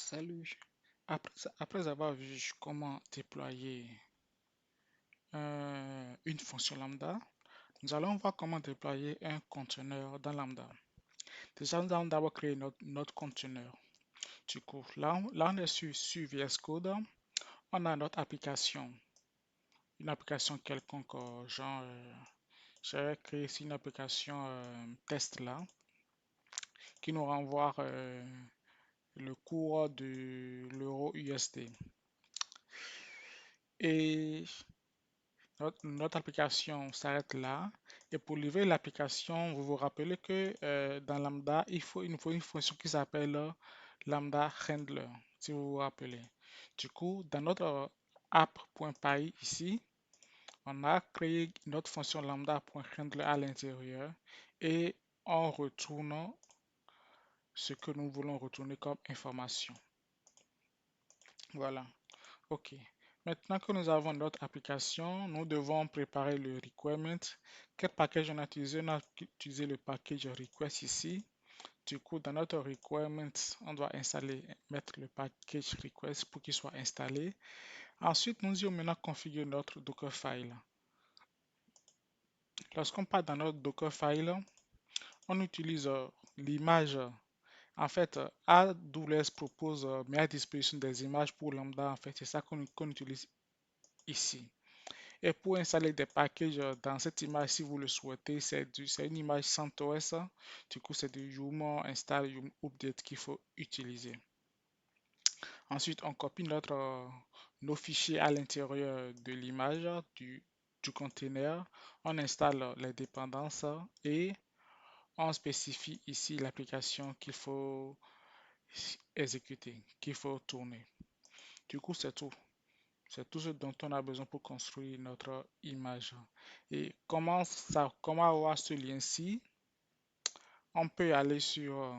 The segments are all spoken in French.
Salut. Après avoir vu comment déployer une fonction lambda, nous allons voir comment déployer un conteneur dans lambda. Déjà, nous allons d'abord créer notre conteneur. Du coup, là on est sur VS Code. On a notre application, une application quelconque, genre, j'avais créé ici une application test là, qui nous renvoie le cours de l'euro USD. Et notre application s'arrête là. Et pour livrer l'application, vous vous rappelez que dans Lambda, il nous faut une fonction qui s'appelle Lambda Handler, si vous vous rappelez. Du coup, dans notre app.py ici, on a créé notre fonction lambda.handler à l'intérieur et on retourne ce que nous voulons retourner comme information. Voilà. OK. Maintenant que nous avons notre application, nous devons préparer le requirement. Quel package on a utilisé? On a utilisé le package request ici. Du coup, dans notre requirement, on doit mettre le package request pour qu'il soit installé. Ensuite, nous allons maintenant configurer notre Dockerfile. Lorsqu'on part dans notre Dockerfile, on utilise l'image. En fait, AWS propose, met à disposition des images pour Lambda. En fait, c'est ça qu'on utilise ici. Et pour installer des packages dans cette image, si vous le souhaitez, c'est une image CentOS. Du coup, c'est du Yum install Yum update qu'il faut utiliser. Ensuite, on copie nos fichiers à l'intérieur de l'image du container. On installe les dépendances et on spécifie ici l'application qu'il faut exécuter, qu'il faut tourner. Du coup, c'est tout. C'est tout ce dont on a besoin pour construire notre image. Et comment avoir ce lien-ci? On peut aller sur...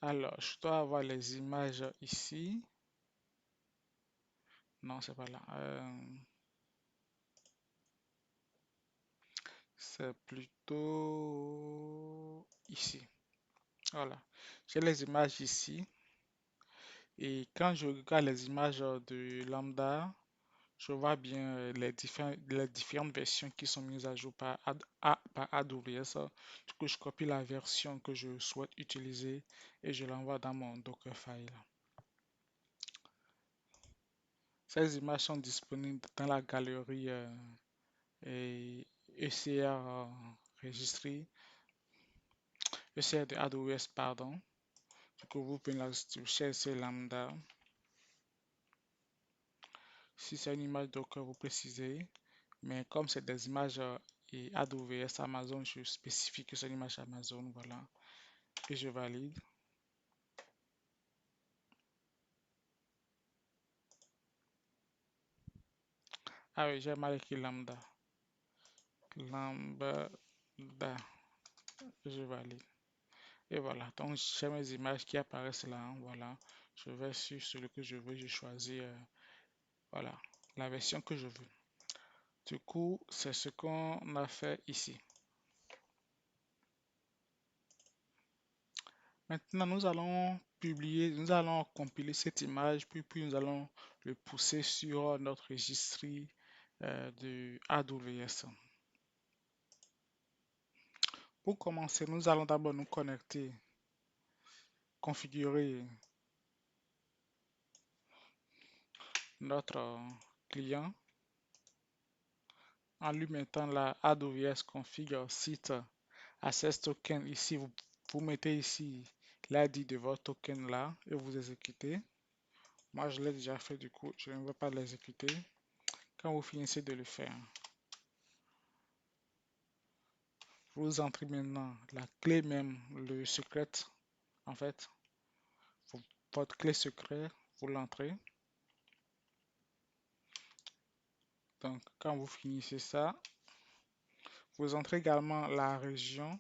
alors, je dois avoir les images ici. Non, c'est pas là. C'est plutôt ici. Voilà. J'ai les images ici. Et quand je regarde les images de Lambda, je vois bien les différentes versions qui sont mises à jour par AWS. Du coup, je copie la version que je souhaite utiliser et je l'envoie dans mon Dockerfile. Ces images sont disponibles dans la galerie et ECR Registry, ECR de AWS, pardon. Du coup, vous pouvez la chercher Lambda. Si c'est une image Docker, vous précisez. Mais comme c'est des images et AWS, Amazon, je spécifie que c'est une image Amazon, voilà. Et je valide. Ah oui, j'ai mal écrit lambda. Lambda. Je valide. Et voilà. Donc, j'ai mes images qui apparaissent là, hein, voilà. Je vais sur celui que je veux. Je choisis, voilà, la version que je veux. Du coup, c'est ce qu'on a fait ici. Maintenant, nous allons compiler cette image, puis nous allons le pousser sur notre registre de AWS. Pour commencer, nous allons d'abord nous connecter, configurer notre client en lui mettant la AWS config site access token. Ici, vous mettez ici l'ID de votre token là et vous exécutez. Moi, je l'ai déjà fait, du coup, je ne vais pas l'exécuter. Quand vous finissez de le faire, vous entrez maintenant la clé même, le secret, en fait, votre clé secret, vous l'entrez. Donc, quand vous finissez ça, vous entrez également la région.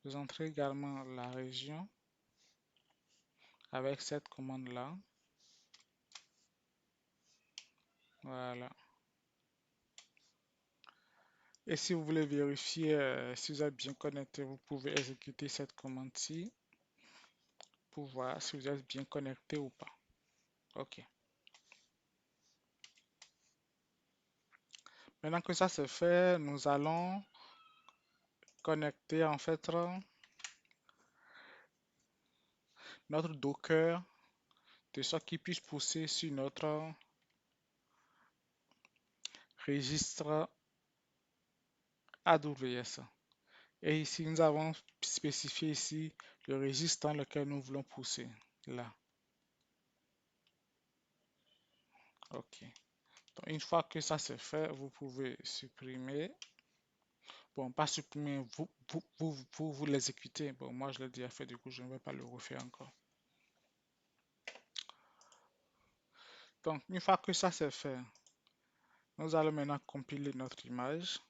Vous entrez également la région avec cette commande-là. Voilà. Et si vous voulez vérifier si vous êtes bien connecté, vous pouvez exécuter cette commande-ci pour voir si vous êtes bien connecté ou pas. OK. Maintenant que ça c'est fait, nous allons connecter en fait notre Docker de sorte qu'il puisse pousser sur notre registre AWS. Et ici, nous avons spécifié ici le registre dans lequel nous voulons pousser. Là. OK. Donc, une fois que ça c'est fait, vous pouvez supprimer. Bon, pas supprimer, vous l'exécutez. Bon, moi je l'ai déjà fait, du coup, je ne vais pas le refaire encore. Donc, une fois que ça c'est fait, nous allons maintenant compiler notre image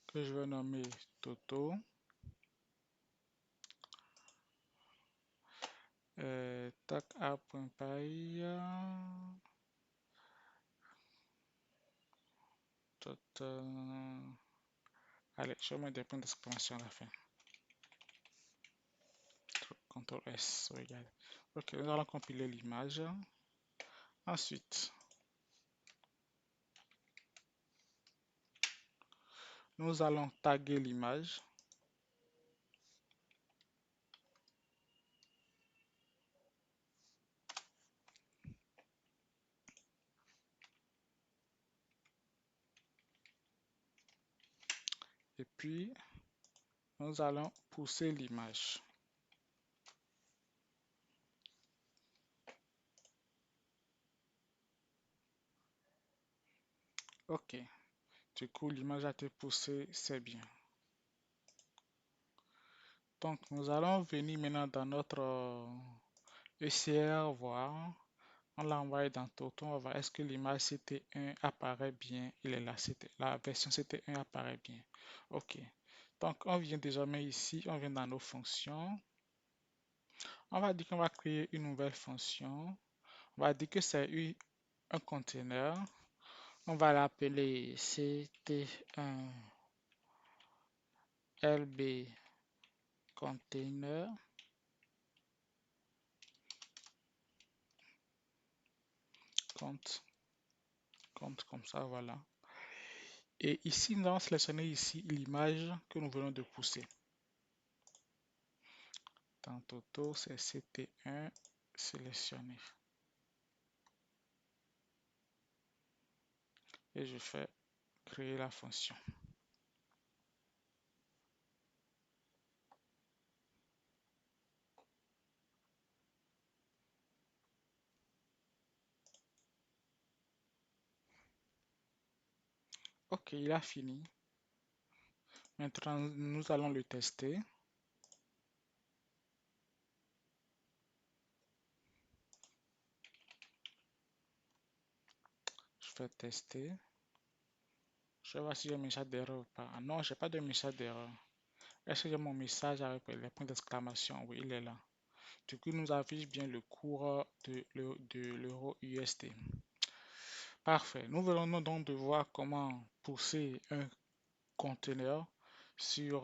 que je vais nommer Toto. Tac a.py. Toto. Allez, je vais mettre des points d'exclamation à la fin. CTRL S, regarde. Ok, nous allons compiler l'image. Ensuite, nous allons taguer l'image. Et puis, nous allons pousser l'image. Ok, du coup, l'image a été poussée, c'est bien. Donc, nous allons venir maintenant dans notre ECR, voir. On l'a envoyé dans Toto, on va voir est-ce que l'image CT1 apparaît bien. Il est là, la version CT1 apparaît bien. Ok, donc on vient désormais ici, on vient dans nos fonctions. On va dire qu'on va créer une nouvelle fonction. On va dire que c'est un conteneur. On va l'appeler CT1 LB container. Compte comme ça, voilà. Et ici, nous allons sélectionner ici l'image que nous venons de pousser. Dans Toto, c'est CT1 sélectionné. Et je fais créer la fonction. Ok, il a fini. Maintenant, nous allons le tester. Je fais tester. Je vais voir si j'ai un message d'erreur ou pas. Ah non, j'ai pas de message d'erreur. Est-ce que j'ai mon message avec les points d'exclamation? Oui, il est là. Du coup, il nous affiche bien le cours de l'euro USD. Parfait. Nous venons donc de voir comment pousser un conteneur sur,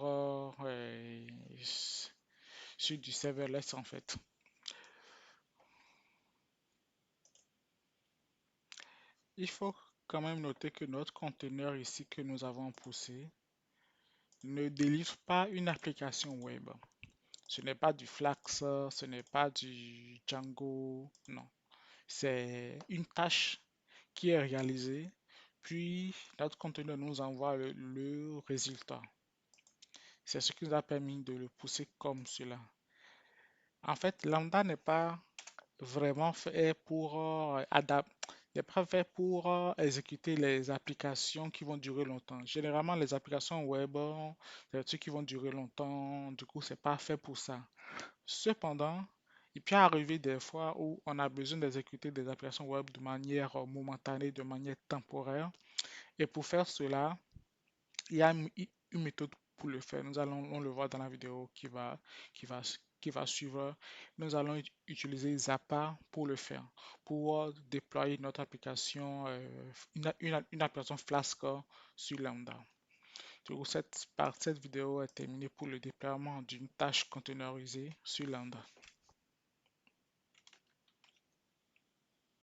sur du serverless en fait. Il faut quand même noter que notre conteneur ici que nous avons poussé ne délivre pas une application web. Ce n'est pas du Flask, ce n'est pas du Django, non. C'est une tâche qui est réalisée, puis notre conteneur nous envoie le résultat. C'est ce qui nous a permis de le pousser comme cela. En fait, Lambda n'est pas vraiment fait pour n'est pas fait pour exécuter les applications qui vont durer longtemps. Généralement, les applications web, c'est des trucs qui vont durer longtemps. Du coup, c'est pas fait pour ça. Cependant, il peut arriver des fois où on a besoin d'exécuter des applications web de manière momentanée, de manière temporaire. Et pour faire cela, il y a une méthode pour le faire. On le voit dans la vidéo qui va qui va suivre, nous allons utiliser Zappa pour le faire, pour déployer notre application, une application Flask sur Lambda. Du coup, cette vidéo est terminée pour le déploiement d'une tâche containerisée sur Lambda.